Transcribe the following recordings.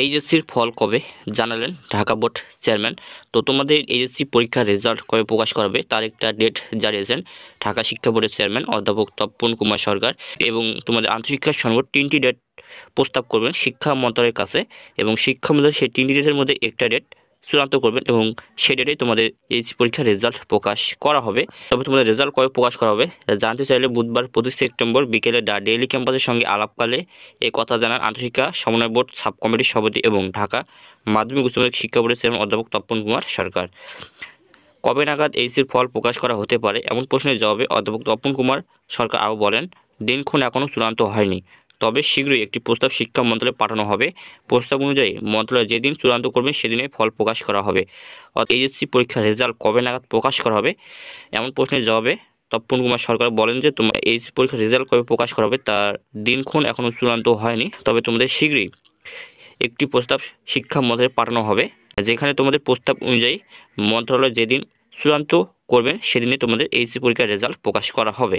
এইচএসসির ফল কবে জানালেন Dhaka board chairman. তো তোমাদের এইচএসসি পরীক্ষার রেজাল্ট কবে প্রকাশ করা হবে তার একটা ডেট জানিয়েছেন ঢাকা শিক্ষা বোর্ডের চেয়ারম্যান অধ্যাপক তপন কুমার সরকার। এবং তোমাদের আন্তঃশিক্ষা সংসদ 3টি ডেট প্রস্তাব করবেন শিক্ষা মন্ত্রণালয়ের কাছে, এবং শিক্ষা মন্ত্রণালয় সেই 3টি ডেটের মধ্যে একটা ডেট চূড়ান্ত করবেন এবং সেই ডেটেই তোমাদের এইচএসসি পরীক্ষার রেজাল্ট প্রকাশ করা হবে। তবে তোমাদের রেজাল্ট কবে প্রকাশ করা হবে জানতে চাইলে বুধবার 25 সেপ্টেম্বর বিকেলে দ্য ডেইলি ক্যাম্পাসের সঙ্গে আলাপকালে এ কথা জানান আন্তঃশিক্ষা সমন্বয় বোর্ড সাব কমিটির সভাপতি এবং ঢাকা মাধ্যমিক উচ্চ মাধ্যমিক শিক্ষা বোর্ডের চেয়ারম্যান অধ্যাপক তপন কুমার সরকার। কবে নাগাদ এইচএসসির ফল প্রকাশ করা হতে পারে এমন প্রশ্নের জবাবে অধ্যাপক তপন কুমার সরকার আরও বলেন, দিনক্ষণ এখনও চূড়ান্ত হয়নি, তবে শীঘ্রই একটি প্রস্তাব শিক্ষা মন্ত্রণালয়ে পাঠানো হবে। প্রস্তাব অনুযায়ী মন্ত্রণালয় যেদিন চূড়ান্ত করবেন সেদিনে ফল প্রকাশ করা হবে। অর্থাৎ এইচএসসি পরীক্ষার রেজাল্ট কবে নাগাদ প্রকাশ করা হবে এমন প্রশ্নের জবাবে তপন কুমার সরকার বলেন যে তোমার এইচএসসি পরীক্ষার রেজাল্ট কবে প্রকাশ করা হবে তার দিনক্ষণ এখনও চূড়ান্ত হয়নি, তবে তোমাদের শীঘ্রই একটি প্রস্তাব শিক্ষা মন্ত্রণালয়ে পাঠানো হবে, যেখানে তোমাদের প্রস্তাব অনুযায়ী মন্ত্রণালয় যেদিন চূড়ান্ত করবেন সেদিনে তোমাদের এইচএসসি পরীক্ষার রেজাল্ট প্রকাশ করা হবে।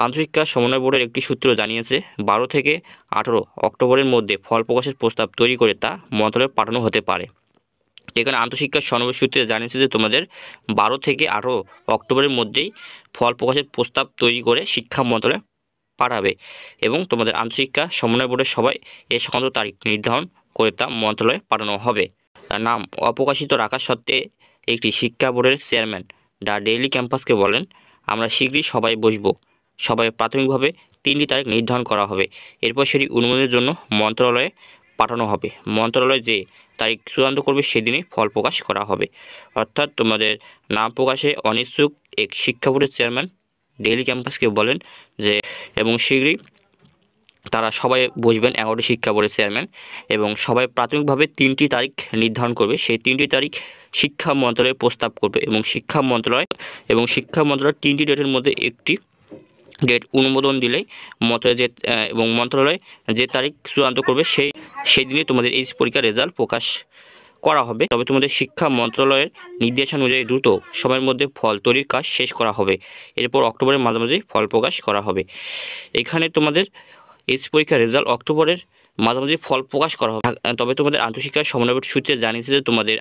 আন্তঃশিক্ষা সমন্বয় বোর্ডের একটি সূত্র জানিয়েছে 12 থেকে 18 অক্টোবরের মধ্যে ফল প্রকাশের প্রস্তাব তৈরি করে তা মন্ত্রণালয়ে পাঠানো হতে পারে। এখানে আন্তঃশিক্ষা সমন্বয় সূত্রে জানিয়েছে যে তোমাদের 12 থেকে 18 অক্টোবরের মধ্যেই ফল প্রকাশের প্রস্তাব তৈরি করে শিক্ষা মন্ত্রণালয়ে পাঠাবে এবং তোমাদের আন্তঃশিক্ষা সমন্বয় বোর্ডের সবাই এ সংক্রান্ত তারিখ নির্ধারণ করে তা মন্ত্রণালয়ে পাঠানো হবে। তার নাম অপ্রকাশিত রাখা সত্ত্বে একটি শিক্ষা বোর্ডের চেয়ারম্যান দ্য ডেইলি ক্যাম্পাসকে বলেন, আমরা শীঘ্রই সবাই বসবো, সবাই প্রাথমিকভাবে 3টি তারিখ নির্ধারণ করা হবে, এরপর সেটি অনুমোদনের জন্য মন্ত্রণালয়ে পাঠানো হবে। মন্ত্রণালয় যে তারিখ চূড়ান্ত করবে সেদিনই ফল প্রকাশ করা হবে। অর্থাৎ তোমাদের নাম প্রকাশে অনিচ্ছুক এক শিক্ষা বোর্ডের চেয়ারম্যান ডেইলি ক্যাম্পাসকে বলেন যে এবং শীঘ্রই তারা সবাই বসবেন 11টি শিক্ষা বোর্ডের চেয়ারম্যান এবং সবাই প্রাথমিকভাবে 3টি তারিখ নির্ধারণ করবে, সেই 3টি তারিখ শিক্ষা মন্ত্রণালয়ে প্রস্তাব করবে এবং শিক্ষা মন্ত্রণালয় 3টি ডেটের মধ্যে একটি ডেট অনুমোদন দিলেই মন্ত্রণালয় যে তারিখ চূড়ান্ত করবে সেই দিনে তোমাদের এই পরীক্ষার রেজাল্ট প্রকাশ করা হবে। তবে তোমাদের শিক্ষা মন্ত্রণালয়ের নির্দেশনা অনুযায়ী দ্রুত সময়ের মধ্যে ফল তৈরির কাজ শেষ করা হবে, এরপর অক্টোবরের মাঝামাঝি ফল প্রকাশ করা হবে। এখানে তোমাদের এই পরীক্ষার রেজাল্ট অক্টোবরের মাঝামাঝি ফল প্রকাশ করা হবে। তবে তোমাদের আন্তঃশিক্ষা সমন্বয় সূত্রে জানিয়েছে যে তোমাদের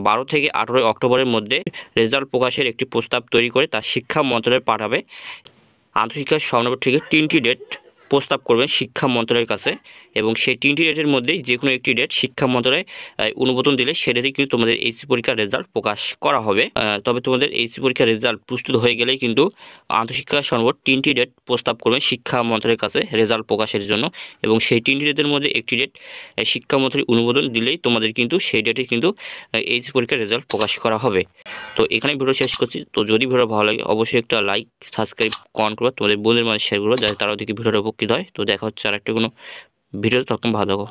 12 থেকে 18 অক্টোবরের মধ্যে রেজাল্ট প্রকাশের একটি প্রস্তাব তৈরি করে তা শিক্ষা মন্ত্রণালয়ে পাঠাবে। আন্তঃশিক্ষা সমন্বয় থেকে 3টি ডেট প্রস্তাব করবেন শিক্ষা মন্ত্রণালয়ের কাছে এবং সেই 3টি ডেটের মধ্যেই যে কোনো একটি ডেট শিক্ষা মন্ত্রণালয় অনুমোদন দিলে সে ডেটে কিন্তু তোমাদের এইচএসসি পরীক্ষার রেজাল্ট প্রকাশ করা হবে। তবে তোমাদের এইচএসসি পরীক্ষার রেজাল্ট প্রস্তুত হয়ে গেলেই কিন্তু আন্তঃশিক্ষা সমন্বয় 3টি ডেট প্রস্তাব করবেন শিক্ষা মন্ত্রণালয়ের কাছে রেজাল্ট প্রকাশের জন্য এবং সেই 3টি ডেটের মধ্যে একটি ডেট শিক্ষা মন্ত্রী অনুমোদন দিলেই তোমাদের কিন্তু সেই ডেটে কিন্তু এইচএসসি পরীক্ষার রেজাল্ট প্রকাশ করা হবে। তো এখানে ভিডিও শেষ করছি। তো যদি ভিডিও ভালো লাগে অবশ্যই একটা লাইক, সাবস্ক্রাইব, কমেন্ট করবে, তোমাদের বন্ধুদের মাঝে শেয়ার করবে যাতে তারাও দেখে ভিডিওটা উপকৃত হয়। তো দেখা হচ্ছে আর একটা কোনো ভিডিও, তখন ভালো থাকো।